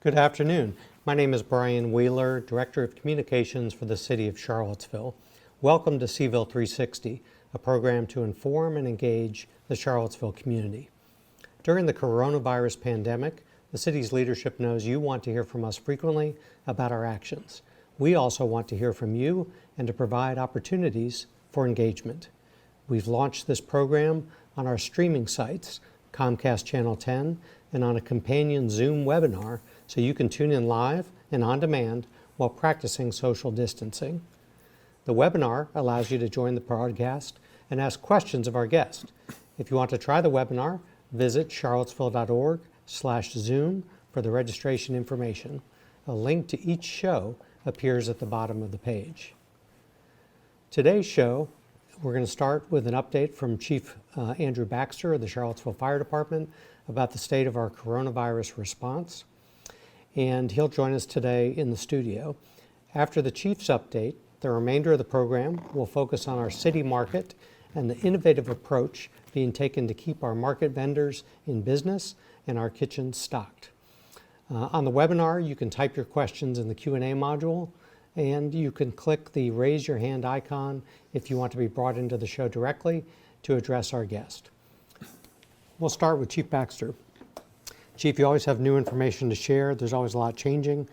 Good afternoon. My name is Brian Wheeler, Director of Communications for the City of Charlottesville. Welcome to Cville360, a program to inform and engage the Charlottesville community. During the coronavirus pandemic, the city's leadership knows you want to hear from us frequently about our actions. We also want to hear from you and to provide opportunities for engagement. We've launched this program on our streaming sites, Comcast Channel 10, and on a companion Zoom webinar, so you can tune in live and on demand while practicing social distancing. The webinar allows you to join the broadcast and ask questions of our guest. If you want to try the webinar, visit charlottesville.org/Zoom for the registration information. A link to each show appears at the bottom of the page. Today's show, we're going to start with an update from Chief Andrew Baxter of the Charlottesville Fire Department about the state of our coronavirus response. And he'll join us today in the studio. After the Chief's update, the remainder of the program will focus on our city market and the innovative approach being taken to keep our market vendors in business and our kitchens stocked. On the webinar, you can type your questions in the Q&A module, and you can click the raise your hand icon if you want to be brought into the show directly to address our guest. We'll start with Chief Baxter. Chief, you always have new information to share. There's always a lot changing.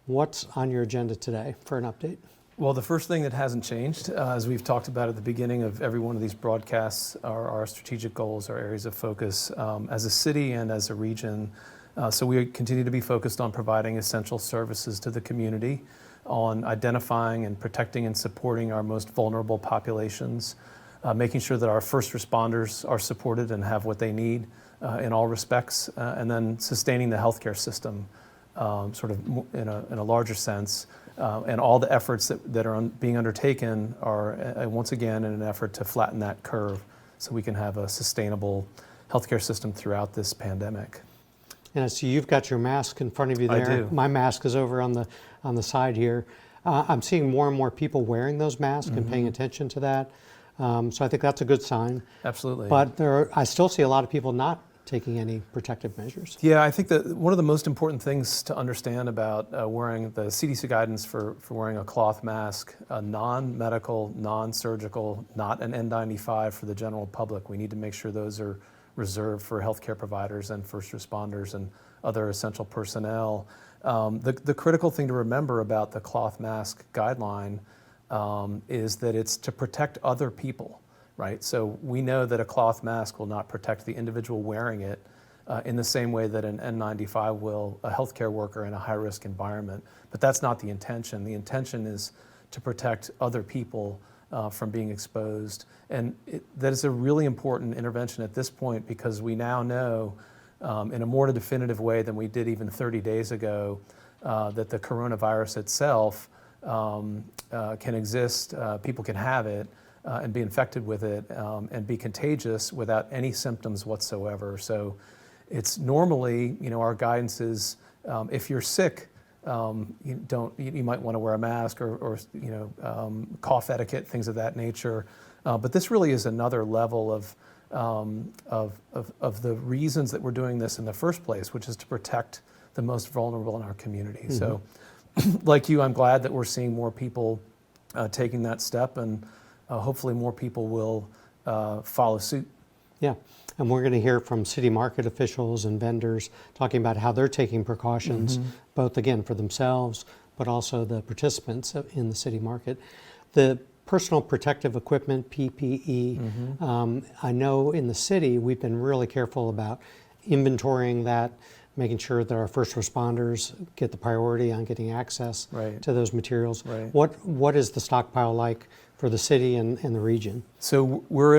What's on your agenda today for an update? Well, the first thing that hasn't changed, as we've talked about at the beginning of every one of these broadcasts, are our strategic goals, our areas of focus as a city and as a region. So we continue to be focused on providing essential services to the community, on identifying and protecting and supporting our most vulnerable populations, making sure that our first responders are supported and have what they need in all respects, and then sustaining the healthcare system sort of in a larger sense. And all the efforts that are being undertaken are, once again, in an effort to flatten that curve so we can have a sustainable healthcare system throughout this pandemic. And I see you've got your mask in front of you there. I do. My mask is over on the side here. I'm seeing more and more people wearing those masks and paying attention to that. So I think that's a good sign. Absolutely. But I still see a lot of people not taking any protective measures. Yeah, I think that one of the most important things to understand about wearing the CDC guidance for wearing a cloth mask, a non-medical, non-surgical, not an N95 for the general public. We need to make sure those are reserved for healthcare providers and first responders and other essential personnel. The critical thing to remember about the cloth mask guideline is that it's to protect other people, right? So we know that a cloth mask will not protect the individual wearing it in the same way that an N95 will a healthcare worker in a high-risk environment. But that's not the intention. The intention is to protect other people from being exposed. And that is a really important intervention at this point because we now know in a more definitive way than we did even 30 days ago that the coronavirus itself can exist, people can have it and be infected with it and be contagious without any symptoms whatsoever. So it's normally, our guidance is if you're sick, you might want to wear a mask or cough etiquette, things of that nature. But this really is another level of the reasons that we're doing this in the first place, which is to protect the most vulnerable in our community. Mm-hmm. So, like you, I'm glad that we're seeing more people taking that step, and hopefully more people will follow suit. Yeah, and we're going to hear from city market officials and vendors talking about how they're taking precautions, both again for themselves, but also the participants in the city market. The personal protective equipment, PPE, I know in the city we've been really careful about inventorying that, making sure that our first responders get the priority on getting access to those materials. Right. What is the stockpile like for the city and the region? So we're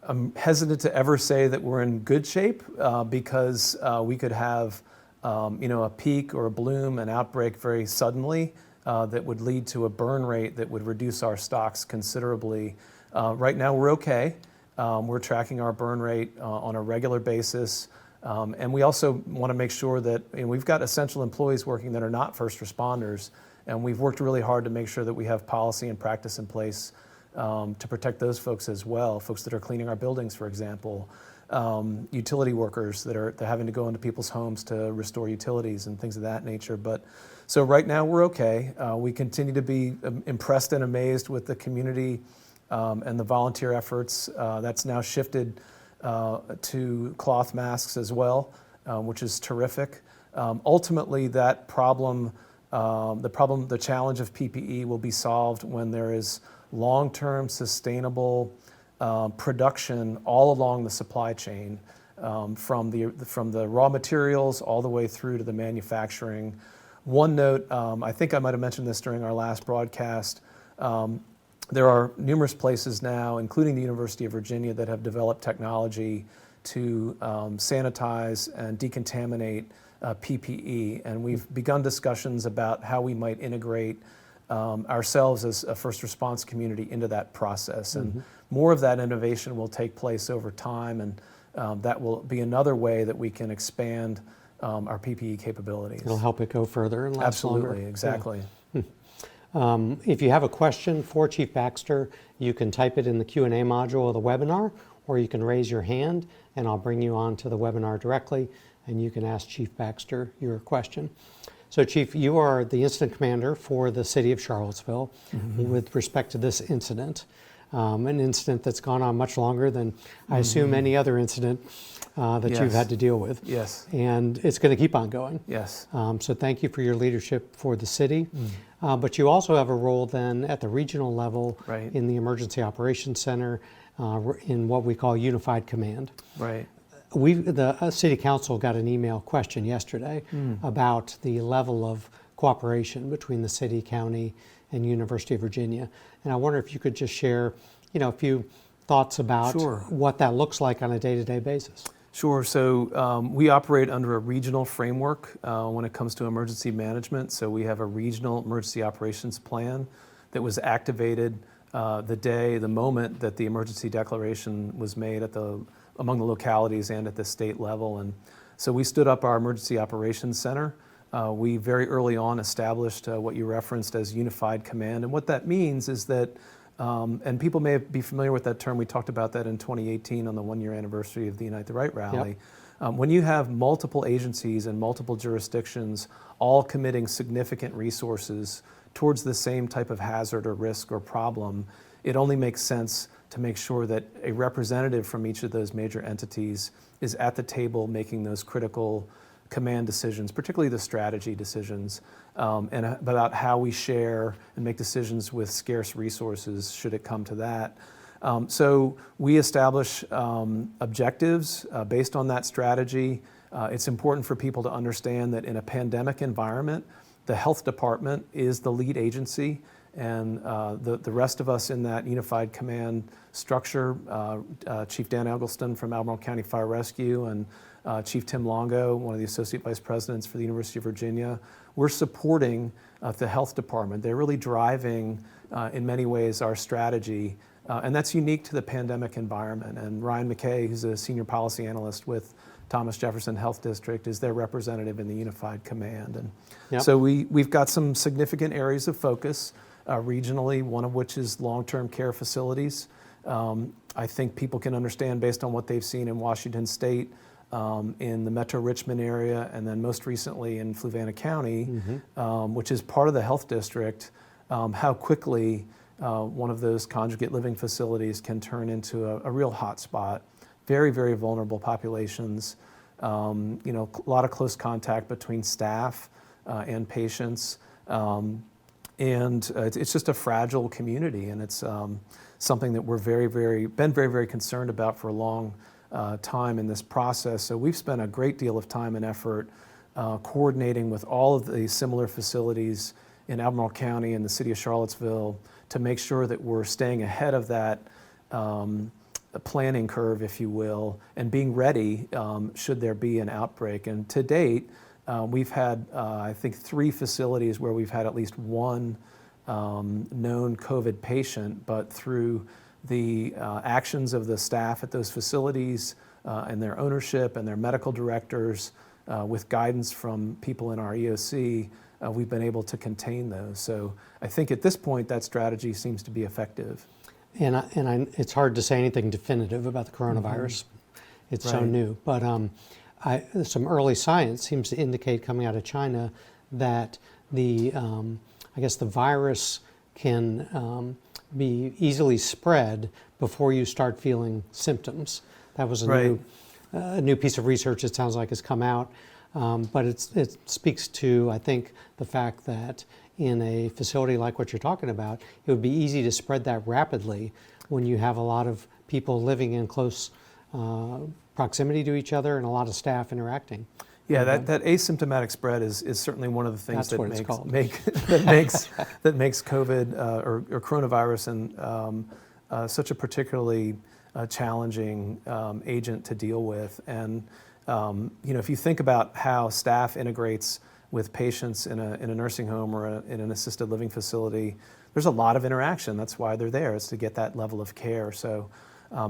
I'm hesitant to ever say that we're in good shape because we could have a peak or a bloom, an outbreak very suddenly that would lead to a burn rate that would reduce our stocks considerably. Right now we're okay. We're tracking our burn rate on a regular basis. And we also want to make sure that we've got essential employees working that are not first responders, and we've worked really hard to make sure that we have policy and practice in place to protect those folks as well, folks that are cleaning our buildings, for example, utility workers that are having to go into people's homes to restore utilities and things of that nature. But so right now we're okay. We continue to be impressed and amazed with the community and the volunteer efforts. That's now shifted to cloth masks as well, which is terrific. Ultimately, that problem, the challenge of PPE will be solved when there is long-term sustainable production all along the supply chain, from the raw materials all the way through to the manufacturing. One note, I think I might have mentioned this during our last broadcast, there are numerous places now, including the University of Virginia, that have developed technology to sanitize and decontaminate PPE, and we've begun discussions about how we might integrate ourselves as a first response community into that process. And more of that innovation will take place over time, and that will be another way that we can expand our PPE capabilities. It'll help it go further and last longer. Absolutely, exactly. Yeah. If you have a question for Chief Baxter, you can type it in the Q&A module of the webinar, or you can raise your hand and I'll bring you on to the webinar directly and you can ask Chief Baxter your question. So Chief, you are the incident commander for the city of Charlottesville with respect to this incident, an incident that's gone on much longer than I assume any other incident that you've had to deal with. Yes. And it's going to keep on going. Yes. So thank you for your leadership for the city. But you also have a role then at the regional level in the Emergency Operations Center in what we call Unified Command. Right. The City Council got an email question yesterday about the level of cooperation between the city, county, and University of Virginia. And I wonder if you could just share, a few thoughts about what that looks like on a day-to-day basis. Sure. So we operate under a regional framework when it comes to emergency management. So we have a regional emergency operations plan that was activated the moment that the emergency declaration was made among the localities and at the state level. And so we stood up our emergency operations center. We very early on established what you referenced as unified command. And what that means is that, and people may be familiar with that term, we talked about that in 2018 on the one-year anniversary of the Unite the Right rally. Yep. When you have multiple agencies and multiple jurisdictions all committing significant resources towards the same type of hazard or risk or problem, it only makes sense to make sure that a representative from each of those major entities is at the table making those critical command decisions, particularly the strategy decisions, and about how we share and make decisions with scarce resources should it come to that. So we establish objectives based on that strategy. It's important for people to understand that in a pandemic environment, the health department is the lead agency, and the rest of us in that unified command structure, Chief Dan Eggleston from Albemarle County Fire Rescue and Chief Tim Longo, one of the Associate Vice Presidents for the University of Virginia, we're supporting the health department. They're really driving, in many ways, our strategy, and that's unique to the pandemic environment. And Ryan McKay, who's a senior policy analyst with Thomas Jefferson Health District, is their representative in the Unified Command. And so we've got some significant areas of focus regionally, one of which is long-term care facilities. I think people can understand based on what they've seen in Washington State, in the Metro Richmond area, and then most recently in Fluvanna County, which is part of the health district, how quickly one of those conjugate living facilities can turn into a real hot spot. Very, very vulnerable populations, a lot of close contact between staff and patients. And it's just a fragile community, and it's something that we're been very concerned about for a long time in this process. So we've spent a great deal of time and effort coordinating with all of the similar facilities in Albemarle County and the city of Charlottesville to make sure that we're staying ahead of that planning curve, if you will, and being ready should there be an outbreak. And to date, we've had, I think, 3 facilities where we've had at least one known COVID patient, but through the actions of the staff at those facilities and their ownership and their medical directors, with guidance from people in our EOC, we've been able to contain those. So I think at this point that strategy seems to be effective. It's hard to say anything definitive about the coronavirus. It's so Right. new. But some early science seems to indicate coming out of China that I guess the virus can be easily spread before you start feeling symptoms. That was Right. a new piece of research, it sounds like, has come out. But it speaks to, I think, the fact that in a facility like what you're talking about, it would be easy to spread that rapidly when you have a lot of people living in close proximity to each other and a lot of staff interacting. Yeah, that asymptomatic spread is certainly one of the things That's that what it's called. that makes COVID or coronavirus and such a particularly challenging agent to deal with. And if you think about how staff integrates with patients in a nursing home or in an assisted living facility, there's a lot of interaction. That's why they're there, is to get that level of care. So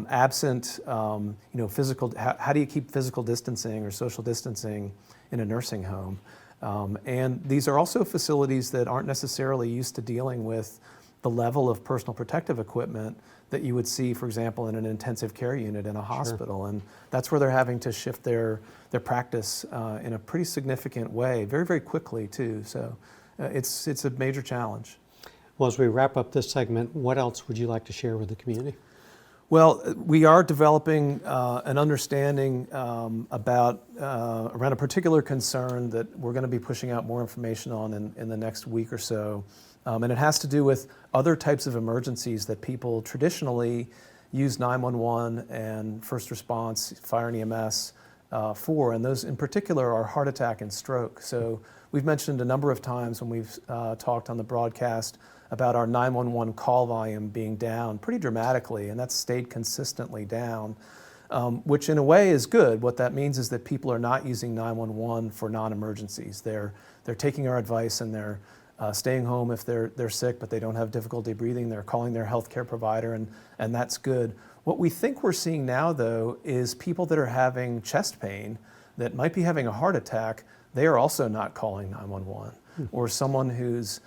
absent, physical, how do you keep physical distancing or social distancing in a nursing home? And these are also facilities that aren't necessarily used to dealing with the level of personal protective equipment that you would see, for example, in an intensive care unit in a hospital. And that's where they're having to shift their practice in a pretty significant way, very, very quickly too. So it's a major challenge. Well, as we wrap up this segment, what else would you like to share with the community? Well, we are developing an understanding about around a particular concern that we're going to be pushing out more information on in the next week or so. And it has to do with other types of emergencies that people traditionally use 911 and first response, fire and EMS for. And those in particular are heart attack and stroke. So we've mentioned a number of times when we've talked on the broadcast about our 911 call volume being down pretty dramatically, and that's stayed consistently down, which in a way is good. What that means is that people are not using 911 for non-emergencies. They're taking our advice and they're staying home if they're sick but they don't have difficulty breathing. They're calling their healthcare provider, and that's good. What we think we're seeing now, though, is people that are having chest pain that might be having a heart attack. They are also not calling 911. Or someone who's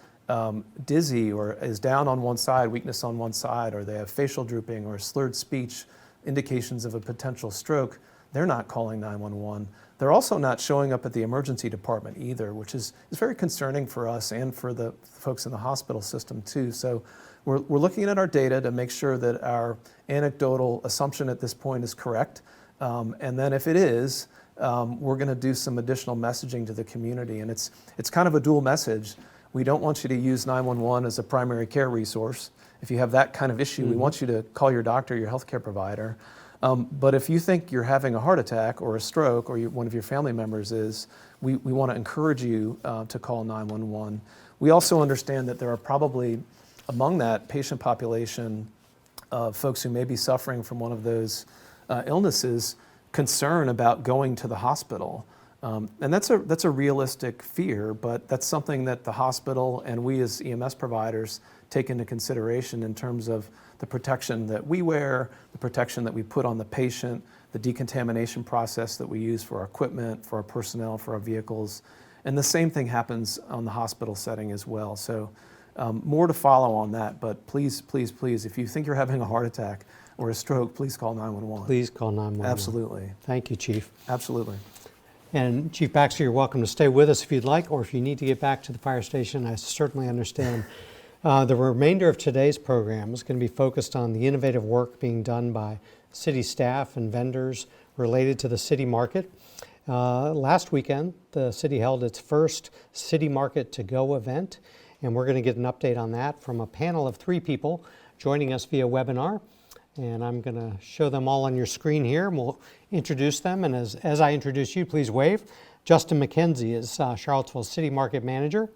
dizzy or is down on one side, weakness on one side, or they have facial drooping or slurred speech, indications of a potential stroke, they're not calling 911. They're also not showing up at the emergency department either, which is very concerning for us and for the folks in the hospital system too. So we're looking at our data to make sure that our anecdotal assumption at this point is correct. And then if it is, we're going to do some additional messaging to the community. And it's kind of a dual message. We don't want you to use 911 as a primary care resource. If you have that kind of issue, we want you to call your doctor, your healthcare provider. But if you think you're having a heart attack or a stroke or one of your family members is, we want to encourage you to call 911. We also understand that there are probably among that patient population folks who may be suffering from one of those illnesses, concern about going to the hospital. And that's a realistic fear, but that's something that the hospital and we as EMS providers take into consideration in terms of the protection that we wear, the protection that we put on the patient, the decontamination process that we use for our equipment, for our personnel, for our vehicles. And the same thing happens on the hospital setting as well. So more to follow on that, but please, please, please, if you think you're having a heart attack or a stroke, please call 911. Please call 911. Absolutely. Thank you, Chief. Absolutely. And Chief Baxter, you're welcome to stay with us if you'd like, or if you need to get back to the fire station, I certainly understand. The remainder of today's program is going to be focused on the innovative work being done by city staff and vendors related to the city market. Last weekend, the city held its first City Market to Go event, and we're going to get an update on that from a panel of 3 people joining us via webinar. And I'm going to show them all on your screen here, and we'll introduce them. And as I introduce you, please wave. Justin McKenzie is Charlottesville City Market Manager.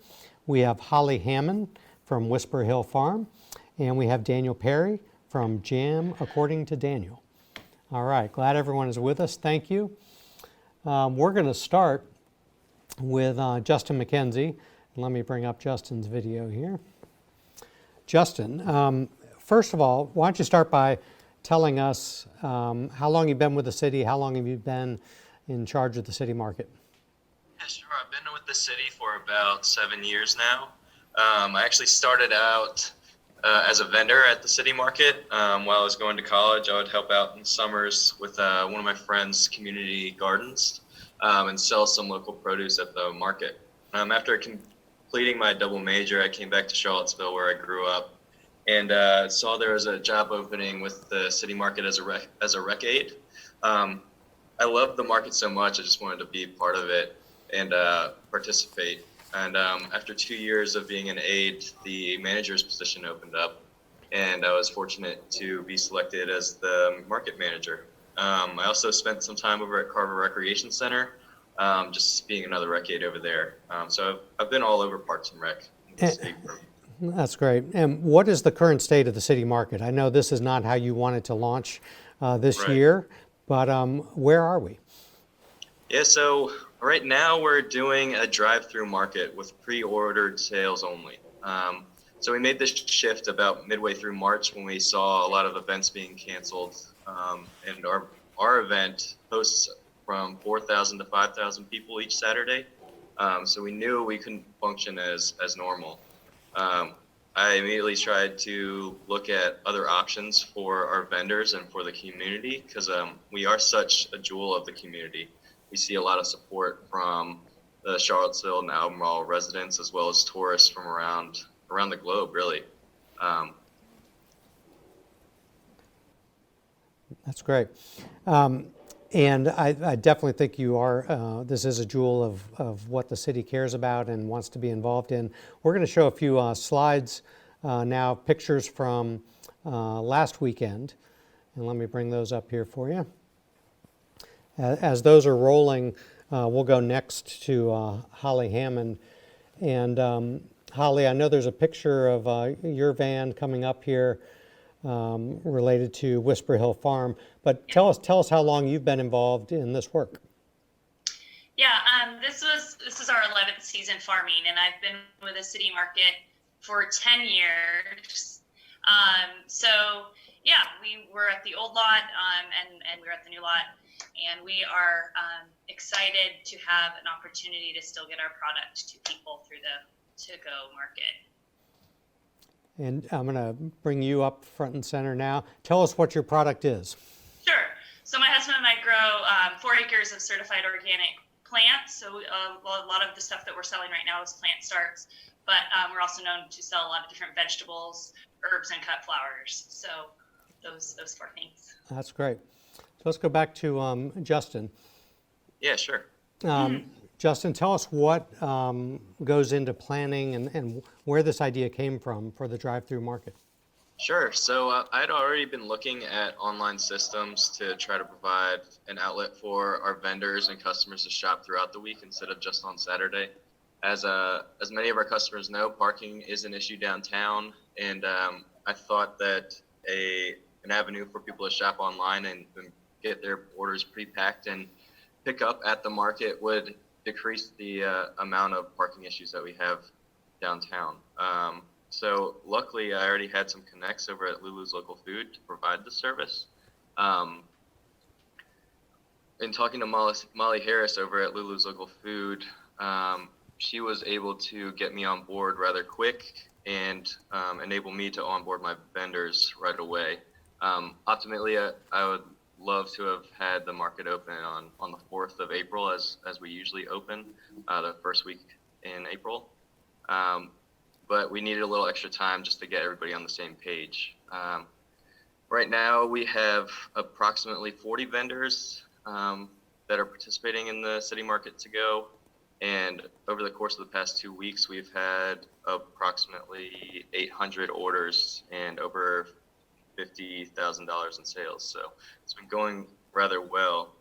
We have Holly Hammond from Whisper Hill Farm, and we have Daniel Perry from Jam According to Daniel. All right, glad everyone is with us. Thank you. We're going to start with Justin McKenzie. Let me bring up Justin's video here. Justin, first of all, why don't you start by telling us how long you've been with the city, how long have you been in charge of the city market? Yeah, sure. I've been with the city for about 7 years now. I actually started out as a vendor at the city market. While I was going to college, I would help out in summers with one of my friends' community gardens and sell some local produce at the market. After completing my double major, I came back to Charlottesville where I grew up and saw there was a job opening with the city market as a rec aide. I loved the market so much, I just wanted to be part of it and participate. And after 2 years of being an aide, the manager's position opened up, and I was fortunate to be selected as the market manager. I also spent some time over at Carver Recreation Center, just being another rec aide over there. So I've been all over Parks and Rec in the city. That's great. And what is the current state of the city market? I know this is not how you wanted to launch this Right. year, but where are we? Yeah, so right now we're doing a drive-through market with pre-ordered sales only. So we made this shift about midway through March when we saw a lot of events being canceled, and our event hosts from 4,000 to 5,000 people each Saturday. So we knew we couldn't function as normal. I immediately tried to look at other options for our vendors and for the community because we are such a jewel of the community. We see a lot of support from the Charlottesville and Albemarle residents as well as tourists from around the globe, really. That's great. And I definitely think you are, this is a jewel of what the city cares about and wants to be involved in. We're going to show a few slides now, pictures from last weekend. And let me bring those up here for you. As those are rolling, we'll go next to Holly Hammond. And Holly, I know there's a picture of your van coming up here related to Whisper Hill Farm, but tell us how long you've been involved in this work. Yeah, this is our 11th season farming, and I've been with the city market for 10 years. So yeah, we were at the old lot and we're at the new lot, and we are excited to have an opportunity to still get our product to people through the to-go market. And I'm going to bring you up front and center now. Tell us what your product is. Sure. So my husband and I grow 4 acres of certified organic plants. So a lot of the stuff that we're selling right now is plant starts, but we're also known to sell a lot of different vegetables, herbs, and cut flowers. So those 4 things. That's great. So let's go back to Justin. Yeah, sure. Justin, tell us what goes into planning and where this idea came from for the drive-through market. Sure. So I'd already been looking at online systems to try to provide an outlet for our vendors and customers to shop throughout the week instead of just on Saturday. As many of our customers know, parking is an issue downtown, and I thought that an avenue for people to shop online and get their orders pre-packed and pick up at the market would decrease the amount of parking issues that we have downtown. So luckily, I already had some connects over at Lulu's Local Food to provide the service. In talking to Molly Harris over at Lulu's Local Food, she was able to get me on board rather quick and enable me to onboard my vendors right away. Ultimately, I would love to have had the market open on the 4th of April as we usually open the first week in April. But we needed a little extra time just to get everybody on the same page. Right now we have approximately 40 vendors that are participating in the city market to go. And over the course of the past 2 weeks, we've had approximately 800 orders and over $50,000 in sales. So it's been going rather well.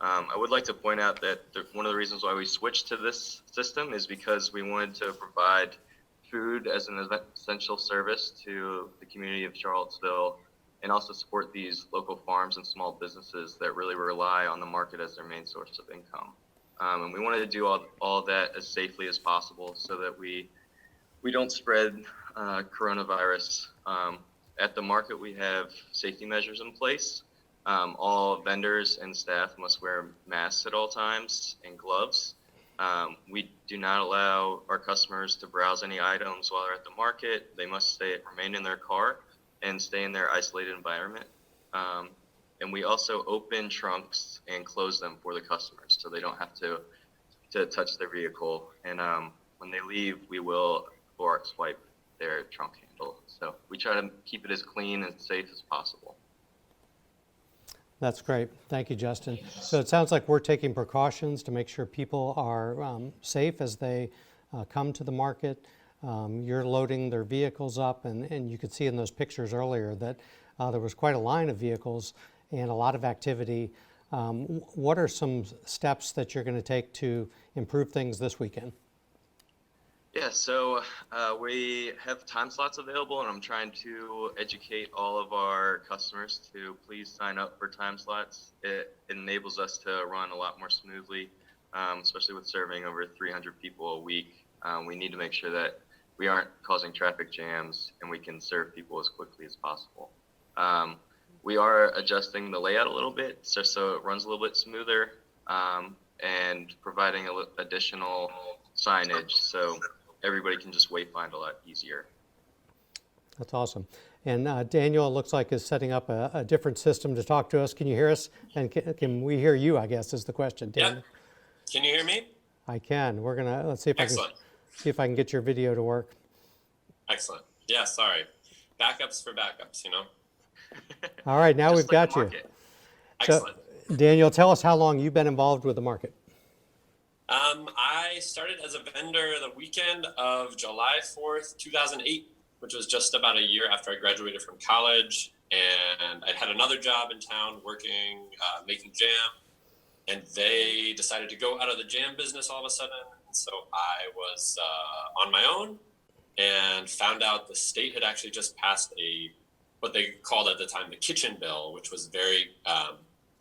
I would like to point out that one of the reasons why we switched to this system is because we wanted to provide food as an essential service to the community of Charlottesville and also support these local farms and small businesses that really rely on the market as their main source of income. And we wanted to do all that as safely as possible so that we don't spread coronavirus. At the market, we have safety measures in place. All vendors and staff must wear masks at all times and gloves. We do not allow our customers to browse any items while they're at the market. They must remain in their car and stay in their isolated environment. And we also open trunks and close them for the customers so they don't have to touch their vehicle. And when they leave, we will Clorox swipe their trunk handle. So we try to keep it as clean and safe as possible. That's great. Thank you, Justin. So it sounds like we're taking precautions to make sure people are safe as they come to the market. You're loading their vehicles up, and you could see in those pictures earlier that there was quite a line of vehicles and a lot of activity. What are some steps that you're going to take to improve things this weekend? Yeah, so we have time slots available, and I'm trying to educate all of our customers to please sign up for time slots. It enables us to run a lot more smoothly, especially with serving over 300 people a week. We need to make sure that we aren't causing traffic jams and we can serve people as quickly as possible. We are adjusting the layout a little bit so it runs a little bit smoother, and providing additional signage so everybody can just wayfind a lot easier. That's awesome. And Daniel, it looks like, is setting up a different system to talk to us. Can you hear us? And can we hear you, I guess, is the question, Daniel. Yeah. Can you hear me? I can. Let's see if I can get your video to work. Excellent. Yeah, sorry. Backups for backups, you know? All right, now we've got you. Excellent. So, Daniel, tell us how long you've been involved with the market. I started as a vendor the weekend of July 4th, 2008, which was just about a year after I graduated from college. And I'd had another job in town working, making jam. And they decided to go out of the jam business all of a sudden. And so I was on my own and found out the state had actually just passed what they called at the time the kitchen bill, which was very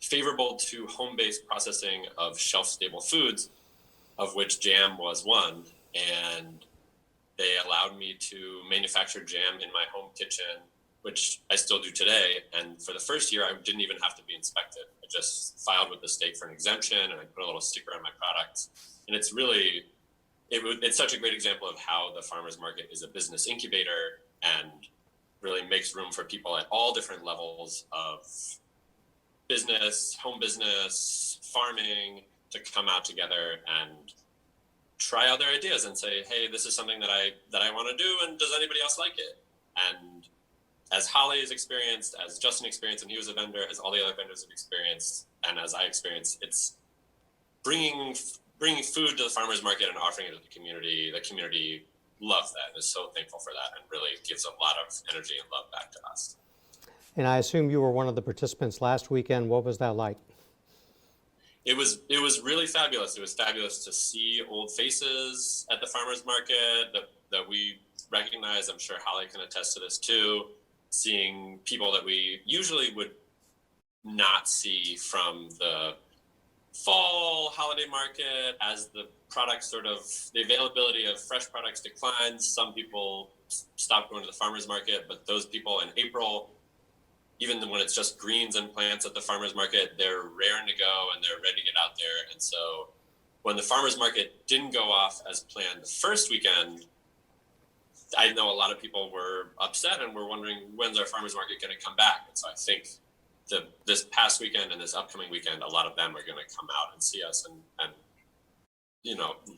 favorable to home-based processing of shelf-stable foods, of which jam was one. And they allowed me to manufacture jam in my home kitchen, which I still do today. And for the first year, I didn't even have to be inspected. I just filed with the state for an exemption, and I put a little sticker on my products. And it's really, it's such a great example of how the farmer's market is a business incubator and really makes room for people at all different levels of business, home business, farming, to come out together and try out their ideas and say, hey, this is something that I want to do, and does anybody else like it? And as Holly has experienced, as Justin experienced when he was a vendor, as all the other vendors have experienced, and as I experienced, it's bringing food to the farmer's market and offering it to the community. The community loves that and is so thankful for that, and really gives a lot of energy and love back to us. And I assume you were one of the participants last weekend. What was that like? It was really fabulous. It was fabulous to see old faces at the farmer's market that we recognize. I'm sure Holly can attest to this too. Seeing people that we usually would not see from the fall holiday market as the products the availability of fresh products declines. Some people stop going to the farmer's market, but those people in April, even when it's just greens and plants at the farmer's market, they're raring to go and they're ready to get out there. And so when the farmer's market didn't go off as planned the first weekend, I know a lot of people were upset and were wondering, when's our farmer's market going to come back? And so I think this past weekend and this upcoming weekend, a lot of them are going to come out and see us and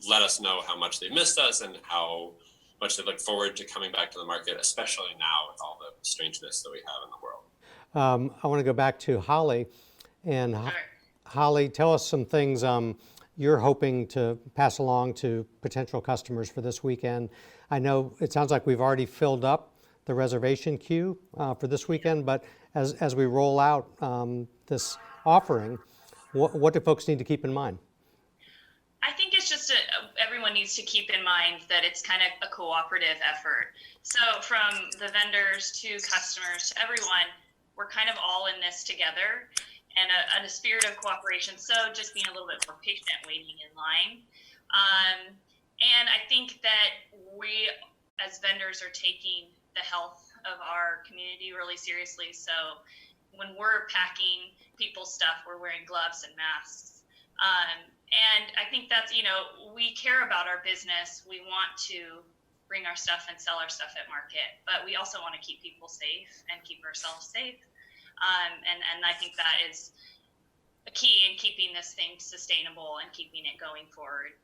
let us know how much they missed us and how much they look forward to coming back to the market, especially now with all the strangeness that we have in the world. I want to go back to Holly. And Sure. Holly, tell us some things you're hoping to pass along to potential customers for this weekend. I know it sounds like we've already filled up the reservation queue for this weekend, but as we roll out this offering, what do folks need to keep in mind? I think it's just everyone needs to keep in mind that it's kind of a cooperative effort. So from the vendors to customers to everyone, we're kind of all in this together, and a spirit of cooperation. So just being a little bit more patient, waiting in line. And I think that we as vendors are taking the health of our community really seriously. So when we're packing people's stuff, we're wearing gloves and masks. And I think that's, we care about our business. We want to bring our stuff and sell our stuff at market, but we also want to keep people safe and keep ourselves safe. And I think that is a key in keeping this thing sustainable and keeping it going forward.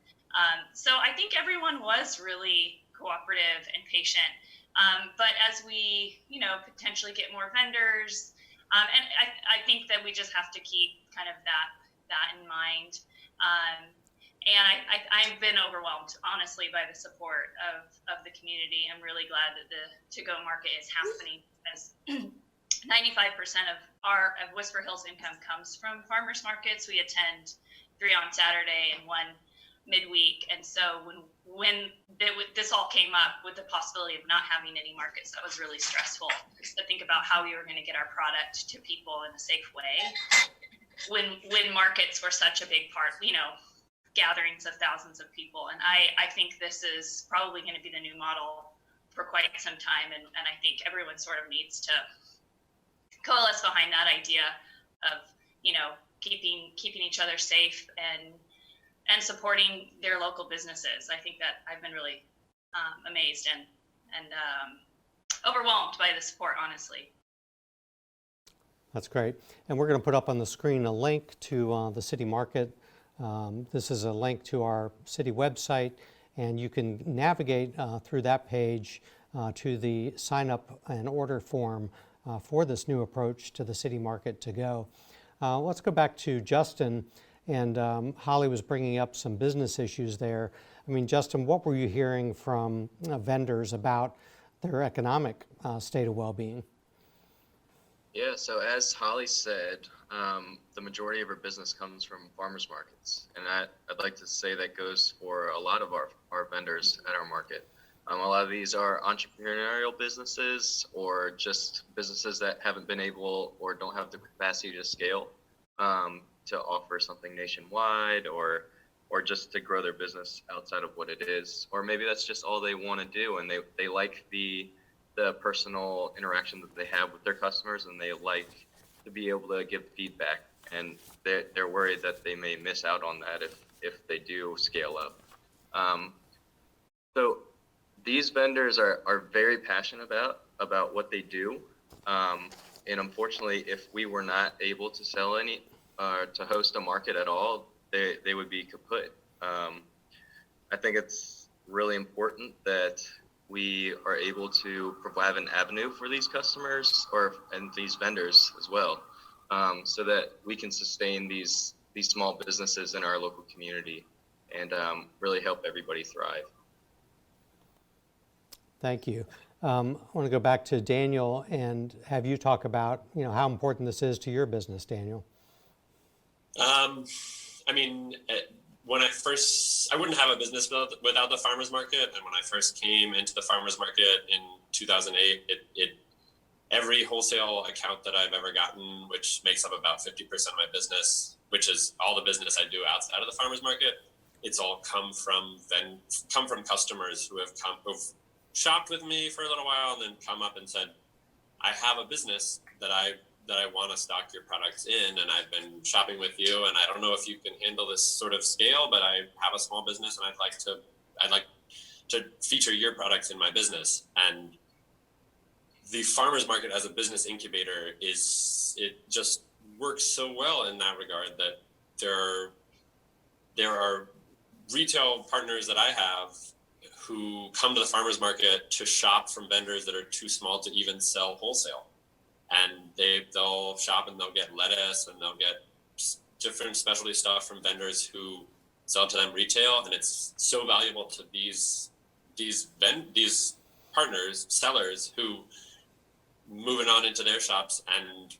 So I think everyone was really cooperative and patient. But as we, potentially get more vendors, and I think that we just have to keep kind of that in mind. And I've been overwhelmed, honestly, by the support of the community. I'm really glad that the to-go market is happening, because 95% of Whisper Hills income comes from farmers markets. We attend 3 on Saturday and 1 midweek. And so when this all came up with the possibility of not having any markets, that was really stressful to think about how we were going to get our product to people in a safe way when markets were such a big part, gatherings of thousands of people. And I think this is probably going to be the new model for quite some time. And I think everyone sort of needs to coalesce behind that idea of, keeping each other safe and supporting their local businesses. I think that I've been really amazed and overwhelmed by the support, honestly. That's great. And we're going to put up on the screen a link to the city market. This is a link to our city website, and you can navigate through that page to the sign up and order form for this new approach to the city market to go. Let's go back to Justin. And Holly was bringing up some business issues there. I mean, Justin, what were you hearing from vendors about their economic state of well-being? Yeah, so as Holly said, the majority of our business comes from farmers markets. And I'd like to say that goes for a lot of our vendors at our market. A lot of these are entrepreneurial businesses, or just businesses that haven't been able or don't have the capacity to scale to offer something nationwide, or just to grow their business outside of what it is. Or maybe that's just all they want to do, and they like the personal interaction that they have with their customers, and they like to be able to give feedback, and they're worried that they may miss out on that if they do scale up. So these vendors are very passionate about what they do, and unfortunately, if we were not able to sell any to host a market at all, they would be kaput. I think it's really important that we are able to provide an avenue for these customers and these vendors as well, so that we can sustain these small businesses in our local community and really help everybody thrive. Thank you. I want to go back to Daniel and have you talk about how important this is to your business, Daniel. I mean, when I wouldn't have a business without the farmers market. And when I first came into the farmers market in 2008, every wholesale account that I've ever gotten, which makes up about 50% of my business, which is all the business I do outside of the farmers market, it's all come from customers who've shopped with me for a little while and then come up and said, I have a business that I want to stock your products in, and I've been shopping with you, and I don't know if you can handle this sort of scale, but I have a small business and I'd like to feature your products in my business. And the farmers market as a business incubator it just works so well in that regard, that there are retail partners that I have who come to the farmers market to shop from vendors that are too small to even sell wholesale. And they'll shop and they'll get lettuce and they'll get different specialty stuff from vendors who sell to them retail. And it's so valuable to these partners, sellers, who moving on into their shops and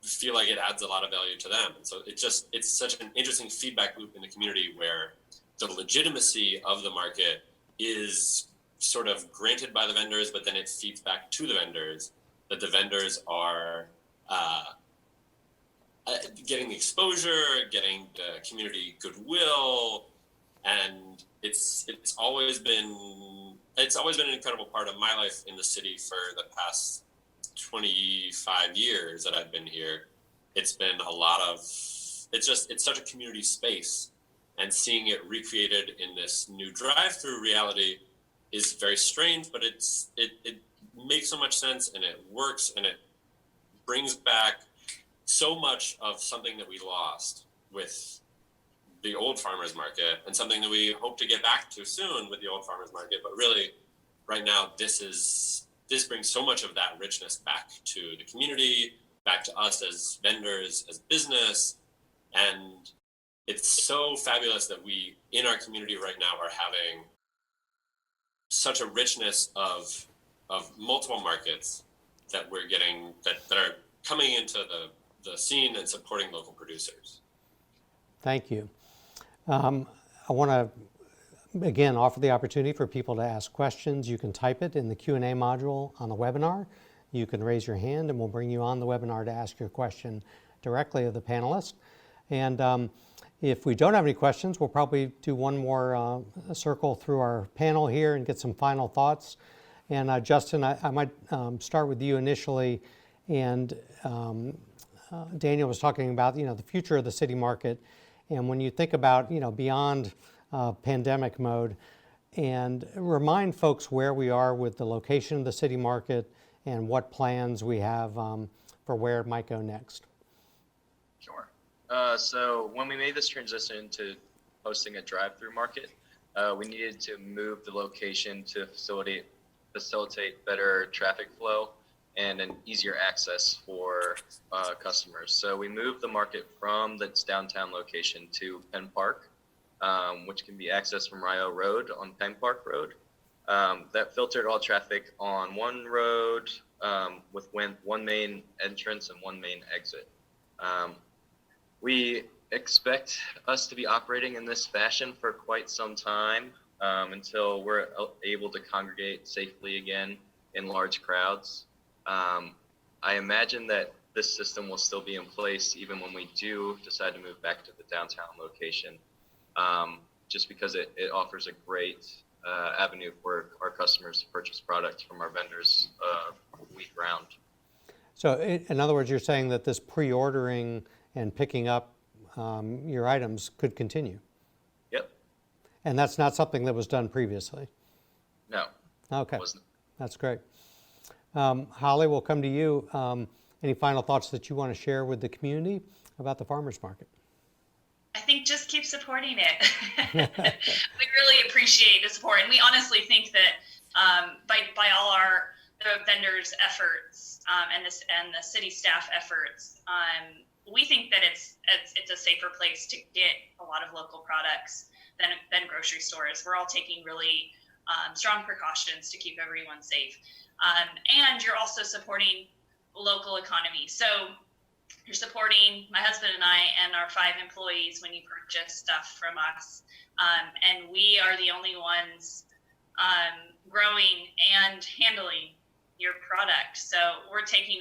feel like it adds a lot of value to them. And so it's such an interesting feedback loop in the community, where the legitimacy of the market is sort of granted by the vendors, but then it feeds back to the vendors, that the vendors are getting the exposure, getting the community goodwill, and it's always been an incredible part of my life in the city for the past 25 years that I've been here. It's been it's such a community space, and seeing it recreated in this new drive-through reality is very strange, but it makes so much sense, and it works, and it brings back so much of something that we lost with the old farmers market, and something that we hope to get back to soon with the old farmers market. But really, right now, this brings so much of that richness back to the community, back to us as vendors, as business. And it's so fabulous that we, in our community right now, are having such a richness of multiple markets that we're getting, that are coming into the scene and supporting local producers. Thank you. I want to, again, offer the opportunity for people to ask questions. You can type it in the Q&A module on the webinar. You can raise your hand, and we'll bring you on the webinar to ask your question directly of the panelists. And if we don't have any questions, we'll probably do one more circle through our panel here and get some final thoughts. And Justin, I might start with you initially. And Daniel was talking about, the future of the city market. And when you think about, beyond pandemic mode, and remind folks where we are with the location of the city market and what plans we have for where it might go next. Sure. So when we made this transition to hosting a drive-through market, we needed to move the location to facilitate better traffic flow and an easier access for customers. So we moved the market from its downtown location to Penn Park, which can be accessed from Rio Road on Penn Park Road. That filtered all traffic on one road with one main entrance and one main exit. We expect us to be operating in this fashion for quite some time until we're able to congregate safely again in large crowds. I imagine that this system will still be in place even when we do decide to move back to the downtown location, just because it offers a great avenue for our customers to purchase products from our vendors week round. So in other words, you're saying that this pre-ordering and picking up your items could continue? Yep. And that's not something that was done previously? No. Okay, It wasn't. that's great. Holly, we'll come to you. Any final thoughts that you want to share with the community about the farmers market? I think just keep supporting it. We really appreciate the support, and we honestly think that by all the vendors' efforts and the city staff efforts, we think that it's a safer place to get a lot of local products than grocery stores. We're all taking really strong precautions to keep everyone safe, and you're also supporting local economy. So you're supporting my husband and I and our 5 employees when you purchase stuff from us. And we are the only ones growing and handling your product. So we're taking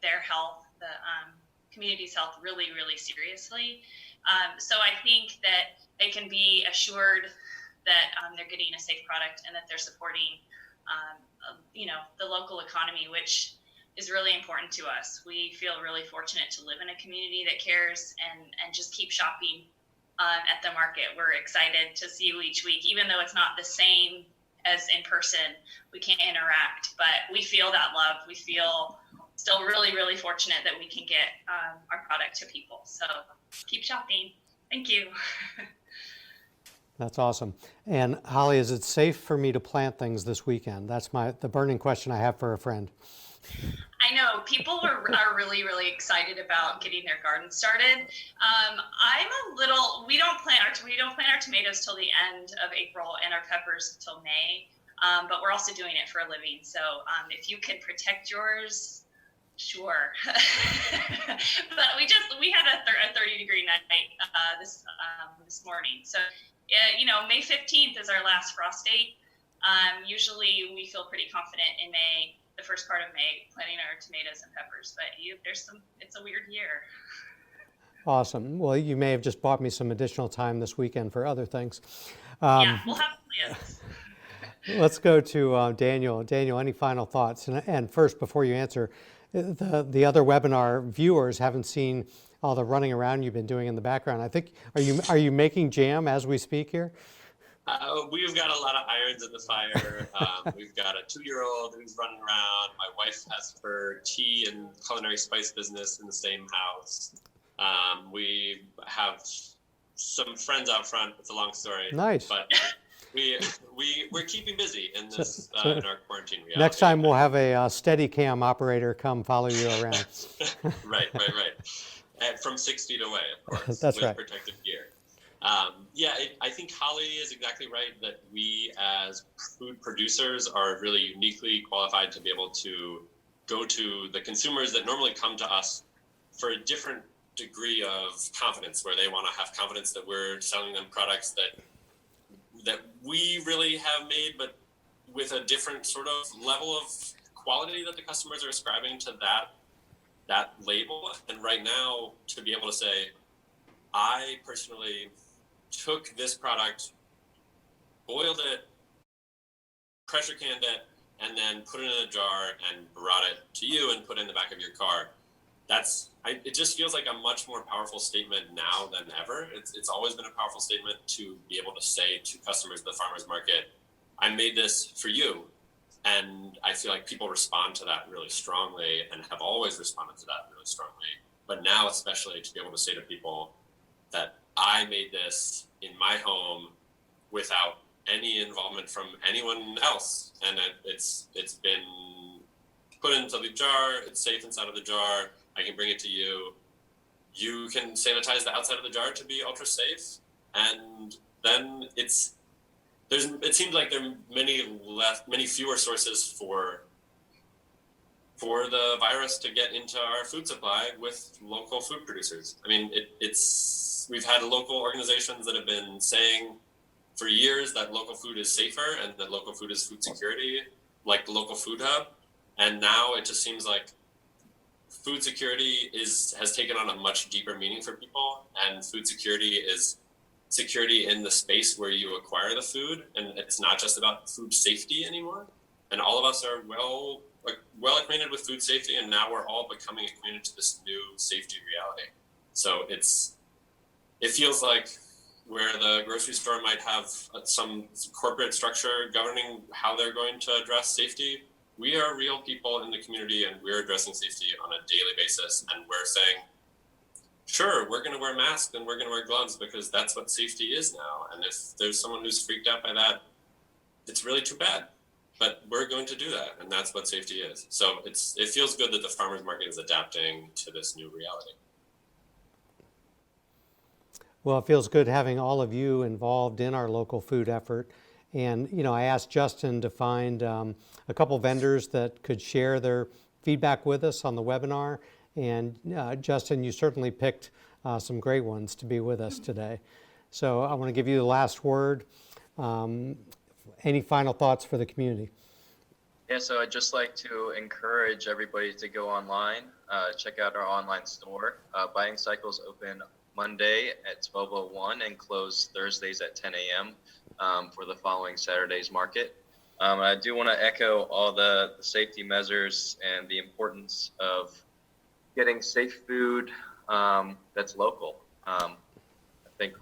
their health, the community's health really, really seriously. So I think that they can be assured that they're getting a safe product and that they're supporting, the local economy, which is really important to us. We feel really fortunate to live in a community that cares and just keep shopping at the market. We're excited to see you each week, even though it's not the same as in person. We can't interact, but we feel that love. We feel still really, really fortunate that we can get our product to people. So keep shopping. Thank you. That's awesome. And Holly, is it safe for me to plant things this weekend? That's the burning question I have for a friend. I know people are really, really excited about getting their garden started. We don't plant our tomatoes till the end of April and our peppers till May, but we're also doing it for a living. So if you can protect yours, sure. But we had a 30-degree night this morning. So May 15th is our last frost date. Usually we feel pretty confident in May, the first part of May, planting our tomatoes and peppers, but it's a weird year. Awesome. Well, you may have just bought me some additional time this weekend for other things. Yeah, we'll have plans. Let's go to Daniel. Daniel, any final thoughts? And first, before you answer, the other webinar viewers haven't seen all the running around you've been doing in the background. I think, are you making jam as we speak here? We've got a lot of irons in the fire. We've got a 2-year-old who's running around. My wife has her tea and culinary spice business in the same house. We have some friends out front. It's a long story. Nice. But we're keeping busy in this in our quarantine reality. Next time we'll have a steady cam operator come follow you around. Right. From 6 feet away, of course. That's with right. Protective gear. I think Holly is exactly right that we as food producers are really uniquely qualified to be able to go to the consumers that normally come to us for a different degree of confidence, where they want to have confidence that we're selling them products that we really have made, but with a different sort of level of quality that the customers are ascribing to that label. And right now, to be able to say, I personally took this product, boiled it, pressure canned it, and then put it in a jar and brought it to you and put it in the back of your car. It just feels like a much more powerful statement now than ever. It's always been a powerful statement to be able to say to customers at the farmer's market, I made this for you. And I feel like people respond to that really strongly and have always responded to that really strongly. But now especially to be able to say to people that I made this in my home without any involvement from anyone else. And it's been put into the jar, it's safe inside of the jar, I can bring it to you. You can sanitize the outside of the jar to be ultra safe. And then it seems like there are many fewer sources for the virus to get into our food supply with local food producers. I mean, we've had local organizations that have been saying for years that local food is safer and that local food is food security, like the local food hub. And now it just seems like food security has taken on a much deeper meaning for people, and food security is security in the space where you acquire the food, and it's not just about food safety anymore. And all of us are well acquainted with food safety, and now we're all becoming acquainted to this new safety reality. So it feels like where the grocery store might have some corporate structure governing how they're going to address safety, we are real people in the community, and we're addressing safety on a daily basis. And we're saying, sure, we're going to wear masks and we're going to wear gloves because that's what safety is now. And if there's someone who's freaked out by that, it's really too bad. But we're going to do that, and that's what safety is. So it feels good that the farmers market is adapting to this new reality. Well, it feels good having all of you involved in our local food effort. And, I asked Justin to find a couple vendors that could share their feedback with us on the webinar. And Justin, you certainly picked some great ones to be with us today. So I want to give you the last word. Any final thoughts for the community? Yeah, so I'd just like to encourage everybody to go online, check out our online store. Buying Cycles open Monday at 12:01 and close Thursdays at 10 a.m. For the following Saturday's market. I do want to echo all the safety measures and the importance of getting safe food that's local. I think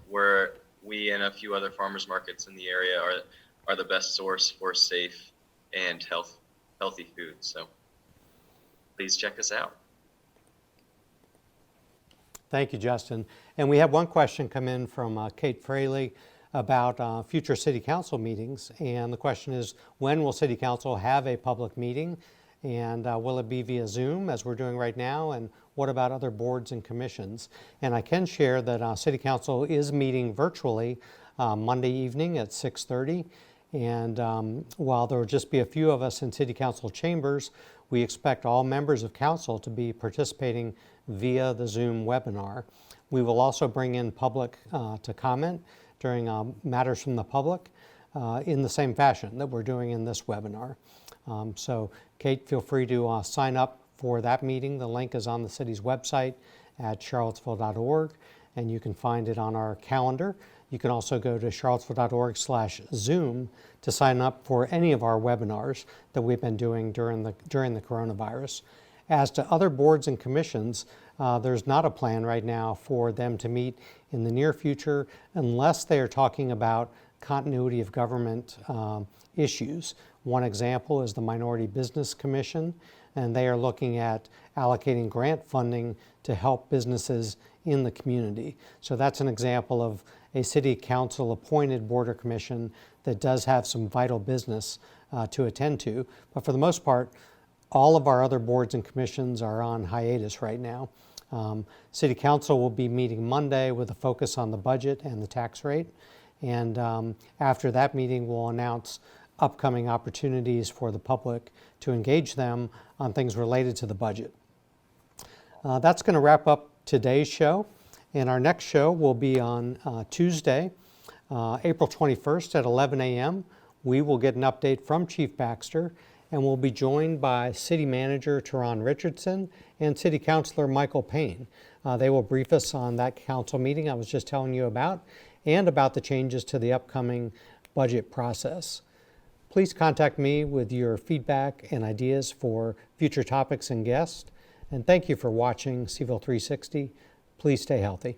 we and a few other farmers markets in the area are the best source for safe and healthy food. So please check us out. Thank you, Justin. And we have one question come in from Kate Fraley about future City Council meetings. And the question is, when will City Council have a public meeting? And will it be via Zoom, as we're doing right now? And what about other boards and commissions? And I can share that City Council is meeting virtually Monday evening at 6:30. And while there will just be a few of us in City Council chambers, we expect all members of Council to be participating via the Zoom webinar. We will also bring in public to comment during matters from the public in the same fashion that we're doing in this webinar. So Kate, feel free to sign up for that meeting. The link is on the city's website at charlottesville.org, and you can find it on our calendar. You can also go to charlottesville.org/Zoom to sign up for any of our webinars that we've been doing during the coronavirus. As to other boards and commissions, there's not a plan right now for them to meet in the near future unless they are talking about continuity of government issues. One example is the Minority Business Commission, and they are looking at allocating grant funding to help businesses in the community. So that's an example of a city council appointed board or commission that does have some vital business to attend to. But for the most part, all of our other boards and commissions are on hiatus right now. City Council will be meeting Monday with a focus on the budget and the tax rate. And after that meeting, we'll announce upcoming opportunities for the public to engage them on things related to the budget. That's going to wrap up today's show. And our next show will be on Tuesday, April 21st at 11 a.m. We will get an update from Chief Baxter, and we'll be joined by City Manager Teron Richardson and City Councilor Michael Payne. They will brief us on that council meeting I was just telling you about and about the changes to the upcoming budget process. Please contact me with your feedback and ideas for future topics and guests. And thank you for watching Cville360. Please stay healthy.